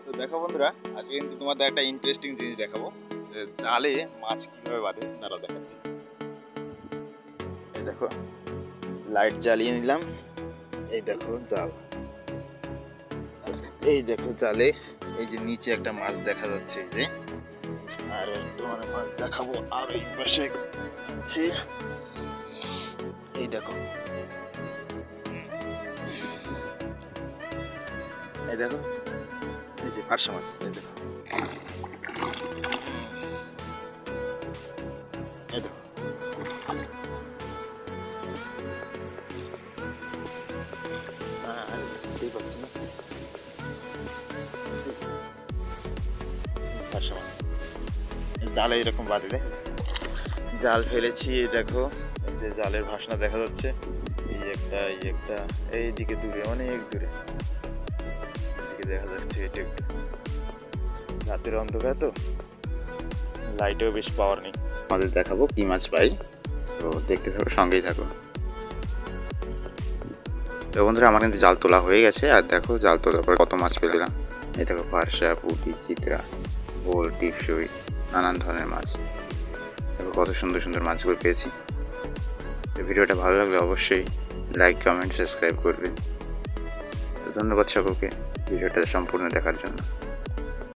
তো দেখো বন্ধুরা, আজকে কিন্তু তোমাদের একটা ইন্টারেস্টিং জিনিস দেখাবো যে জালে মাছ কিভাবে বাঁধে তারা দেখাচ্ছি। এই দেখো, লাইট জ্বালিয়ে নিলাম। এই দেখো জাল, এই দেখো জালে এই যে নিচে একটা মাছ দেখা যাচ্ছে, এই যে আর তোমার মাছ দেখাবো। আর এই পাশে এই দেখো, এই দেখো, এই যে পার্শে মাছ, এই দেখো, এই দেখো। দেখতেই পাচ্ছি না, পার্শে মাছ জালে এরকম বাঁধে। দেখো জাল ফেলেছি, এই দেখো এই যে জালের ভাসনা দেখা যাচ্ছে। এই একটা, এই একটা, এইদিকে দূরে, অনেক দূরে দেখা যাচ্ছে। এটা একটু রাতের অন্ধকার তো লাইটেও বেশ পাওয়ার নেই। আমাদের দেখাবো কি মাছ পাই, তো দেখতে থাকো, সঙ্গেই থাকো। তো বন্ধুরা, আমার কিন্তু জাল তোলা হয়ে গেছে। আর দেখো জাল তোলার পর কত মাছ পেলাম। এই দেখো পার্শা, পুঁটি, চিত্রা, বোল, টিপসই, নানান ধরনের মাছ। দেখো কত সুন্দর সুন্দর মাছগুলো পেয়েছি। তো ভিডিওটা ভালো লাগলে অবশ্যই লাইক, কমেন্ট, সাবস্ক্রাইব করবেন। তো ধন্যবাদ সকলকে ভিডিওটা সম্পূর্ণ দেখার জন্য।